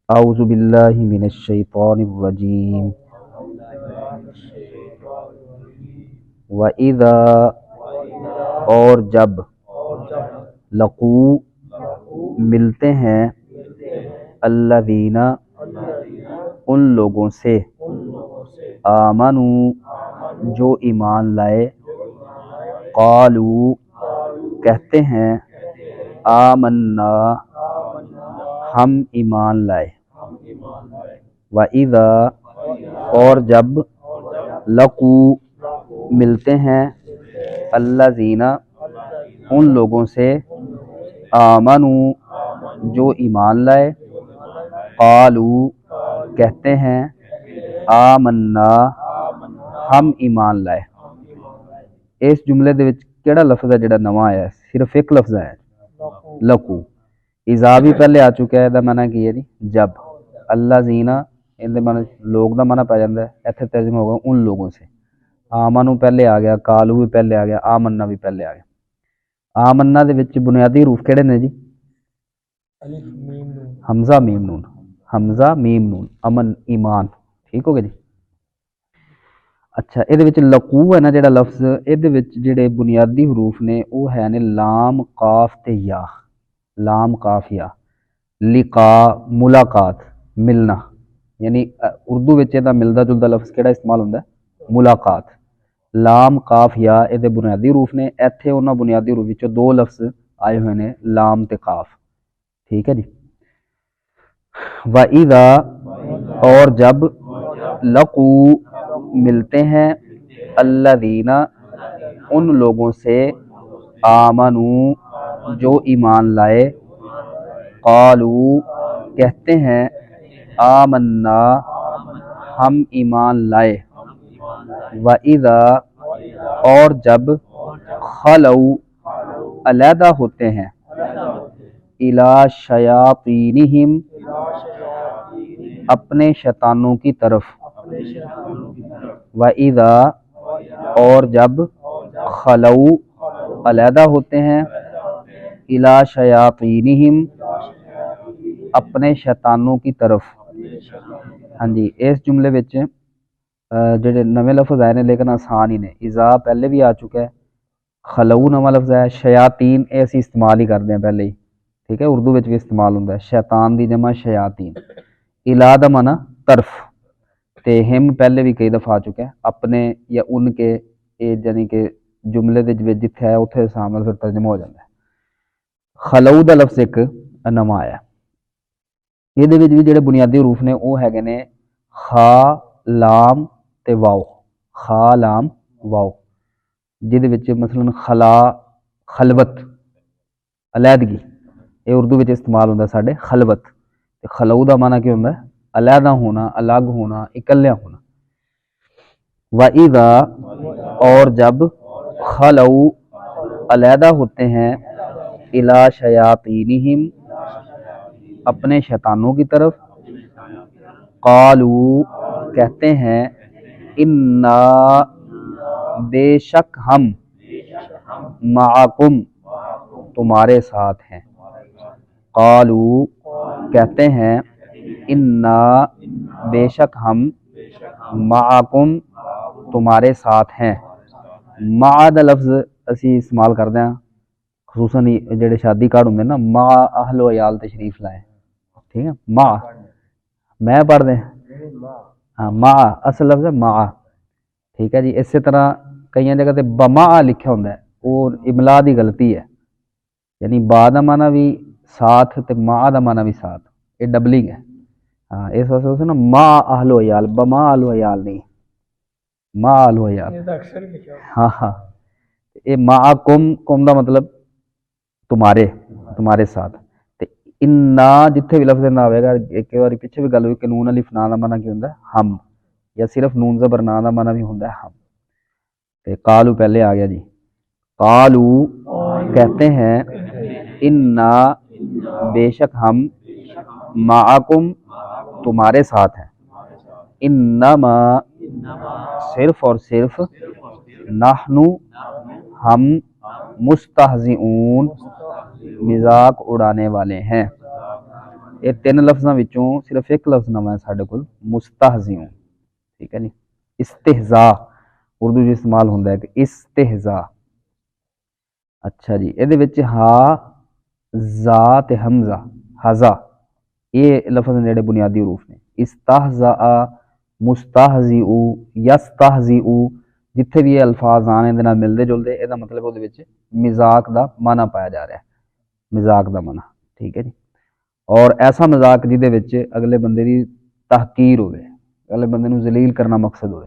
اعوذ باللہ من الشیطان الرجیم وَإِذَا اور جب لقو ملتے ہیں الذین ان لوگوں سے آمنو جو ایمان لائے قالو کہتے ہیں آمنا ہم ایمان لائے وَإِذَا اور جب لقو ملتے ہیں الذین ان لوگوں سے آمنو جو ایمان لائے قالو کہتے ہیں آمنا ہم ایمان لائے. اس جملے دے وچ کیڑا لفظ ہے جڑا نواں آیا ہے؟ صرف ایک لفظ ہے لقو. اذا بھی پہلے آ چکا ہے، دا معنی کی ہے جی جب. اللہ زینا ان دے معنی لوگ دا معنی پا جاندا ہے، ایتھے ترجمہ ہوگا ان لوگوں سے. آمنو پہلے آ گیا، کالو بھی پہلے آ گیا، آمنا بھی پہلے آ گیا. آمنا دے وچ بنیادی حروف کیڑے نے جی؟ حمزہ میم نون. حمزہ میم نون، امن ایمان. ٹھیک ہو گیا جی. اچھا یہ لقو ہے نا جڑا لفظ، یہ جڑے بنیادی حروف نے وہ ہے نے لام قاف تے یا. لام قاف یا. لقا ملاقات ملنا، یعنی اردو وچ دا ملدا جلدا لفظ کیڑا استعمال ہوندا ہے؟ ملاقات. لام قاف یا یہ بنیادی حروف نے. ایتھے انہاں بنیادی حروف وچوں دو لفظ آئے ہوئے نے لام تے قاف. ٹھیک ہے جی. وَإِذَا اور جب لقو ملتے ہیں الذین ان لوگوں سے آمنو جو ایمان لائے قالو کہتے ہیں آمنا ہم ایمان لائے وَإِذَا اور جب خلو علیحدہ ہوتے ہیں الی شیاطینہم اپنے شیطانوں کی طرف وَإِذَا اور جب خلو علیحدہ ہوتے ہیں الی شیاطینہم اپنے شیطانوں کی طرف. ہاں جی اس جملے وچ جڑے نویں لفظ آئے نے لیکن آسان ہی نے. اذا پہلے بھی آ چکا ہے، خلو نواں لفظ ہے، شیاطین اے اسی استعمال ہی کرتے ہیں پہلے ہی. ٹھیک ہے، اردو وچ بھی استعمال ہوندا ہے. شیطان دی جمع شیاطین. الا دا معنی طرف تے ہم پہلے بھی کئی دفعہ آ چکا ہے. اپنے یا ان کے یعنی کہ جملے دے جتھے ہے اتھے سامنے پھر ترجمہ ہو جاتا ہے. خلو دا لفظ ایک نواں آیا. یہ بھی جڑے بنیادی حروف نے وہ ہے نے خا لام تے واو. خا لام واو جہدے وچ مثلا خلا خلوت علیحدگی، یہ اردو وچ استعمال ہوندا ساڈے خلوت. خلو دا معنی کی ہوندا ہے؟ علیحدہ ہونا، الگ ہونا، اکلیا ہونا. وَإِذَا اور جب خلو علیحدہ ہوتے ہیں الی شیاطینہم اپنے شیطانوں کی طرف قالو کہتے ہیں انا بے شک ہم معکم تمہارے ساتھ ہیں. قالو کہتے ہیں انا بے شک ہم معکم تمہارے ساتھ ہیں. مع دا لفظ اسی استعمال کرتے ہیں خصوصاً جڑے شادی کارڈ ہوندے نا، مع اہل و عیال تشریف لائے. ٹھیک ہے، مع میں پڑھ دیں. ہاں مع اصل لفظ ہے مع. ٹھیک ہے جی. اسی طرح کئی جگہ تے بما لکھا ہوندا ہے، وہ املا دی غلطی ہے. یعنی با دا معنی بھی ساتھ تے مع دا معنی بھی ساتھ، یہ ڈبلنگ ہے. ہاں اس واسطے نا ما اہل و عیال، بما اہل و عیال نہیں، ما اہل و عیال. ہاں ہاں یہ معکم کم دا مطلب تمہارے، تمہارے ساتھ. تے انا جتھے بھی لفظ نہ ہوئے گا، ایک بار پیچھے بھی گل ہوئی کہ نون الف نا دا معنی کی ہوندا ہے ہم، یا صرف نون زبر نا دا معنی بھی ہوندا ہے ہم. تے قالو پہلے آ گیا جی. قالو کہتے ہیں انا بے شک ہم معکم تمہارے ساتھ ہیں. انما صرف اور صرف نحن ہم مستہزئون مذاق اڑانے والے ہیں. ਇਹ ਤਿੰਨ ਲਫ਼ਜ਼ਾਂ ਵਿੱਚੋਂ ਸਿਰਫ ਇੱਕ ਲਫ਼ਜ਼ ਨਵਾਂ ਹੈ ਸਾਡੇ ਕੋਲ, ਮੁਸਤਹਜ਼ਿਉ, ਠੀਕ ਹੈ ਜੀ। ਇਸਤਿਹਜ਼ਾ ਉਰਦੂ 'ਚ ਇਸਤੇਮਾਲ ਹੁੰਦਾ ਹੈ ਕਿ ਇਸਤਿਹਜ਼ਾ। ਅੱਛਾ ਜੀ, ਇਹਦੇ ਵਿੱਚ ਹਾ, ਜ਼ਾ ਤੇ ਹਮਜ਼ਾ, ਹਜ਼ਾ, ਇਹ ਲਫ਼ਜ਼ ਨੇ ਜਿਹੜੇ ਬੁਨਿਆਦੀ ਹਰੂਫ ਨੇ। ਇਸਤਹਜ਼ਾ, ਮੁਸਤਹਜ਼ਿਉ, ਯਸਤਹਜ਼ਿਉ, ਜਿੱਥੇ ਵੀ ਇਹ ਅਲਫਾਜ਼ ਆਣ ਇਹਦੇ ਨਾਲ ਮਿਲਦੇ ਜੁਲਦੇ, ਇਹਦਾ ਮਤਲਬ ਉਹਦੇ ਵਿੱਚ ਮਜ਼ਾਕ ਦਾ ਮਾਨਾ ਪਾਇਆ ਜਾ ਰਿਹਾ ਹੈ, ਮਜ਼ਾਕ ਦਾ ਮਾਨਾ, ਠੀਕ ਹੈ ਜੀ। ਔਰ ਐਸਾ ਮਜ਼ਾਕ ਜਿਹਦੇ ਵਿੱਚ ਅਗਲੇ ਬੰਦੇ ਦੀ ਤਹਕੀਰ ਹੋਵੇ, ਅਗਲੇ ਬੰਦੇ ਨੂੰ ਜ਼ਲੀਲ ਕਰਨਾ ਮਕਸਦ ਹੋਵੇ,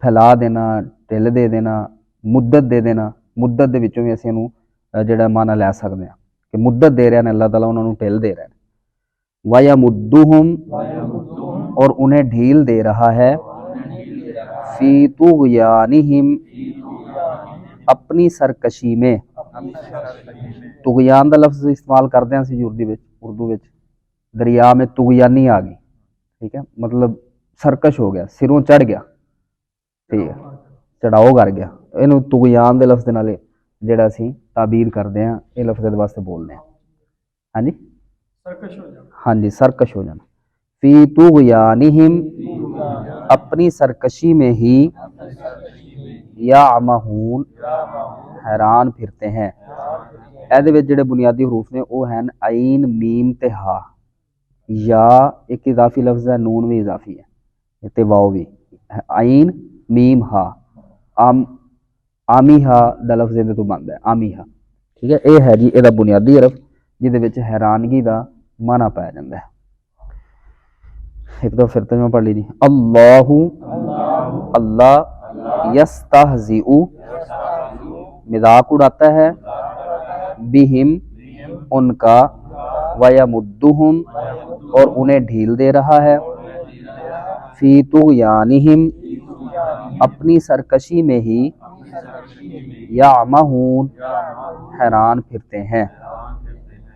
پھیلا دینا، ਢਿੱਲ ਦੇ ਦੇਣਾ, ਮੁੱਦਤ ਦੇ ਦੇਣਾ। ਮੁੱਦਤ ਦੇ ਵਿੱਚੋਂ ਵੀ ਅਸੀਂ ਇਹਨੂੰ ਜਿਹੜਾ ਮਾਨਾ ਲੈ ਸਕਦੇ ਹਾਂ کہ مدت دے رہے ہیں اللہ تعالیٰ انہوں نے ٹھیل دے رہے ہیں۔ وَيَمُدُّهُمْ اور انہیں ڈھیل دے رہا ہے فی طغیانہم اپنی سرکشی میں۔ طغیان دا لفظ استعمال کرتے ہیں اسی اردو وچ، دریا میں طغیانی آ گئی، ٹھیک ہے، مطلب سرکش ہو گیا، سروں چڑھ گیا، ٹھیک ہے، چڑھاؤ کر گیا۔ اینو طغیان دے لفظ دے نال جڑا اسی تعبیر کرتے ہیں یہ لفظ دے واسطے بولنے ہیں، ہاں جی سرکش ہو جانا، ہاں جی سرکش ہو جانا۔ فی طغیانہم اپنی سرکشی میں ہی، یعمہون حیران پھرتے ہیں۔ ایدے وچ جڑے بنیادی حروف نے وہ ہیں عین، میم تے ہا۔ یا ایک اضافی لفظ ہے، نون بھی اضافی ہے تے واو بھی، عین میم ہا، آمیہا دا لفظ دے تو بندا ہے آمیہا، ٹھیک ہے۔ اے ہے جی یہ بنیادی حرف جہدے وچ حیرانگی دا معنی پایا جاتا ہے۔ ایک دفعہ پھر ترجمہ پڑھ لیجیے۔ اللہ اللہ یستہزئ مذاق اڑاتا ہے، بہم ان کا، ویمدہم اور انہیں ڈھیل دے رہا ہے، فی طغیانہم اپنی سرکشی میں ہی، یعمہون حیران پھرتے ہیں۔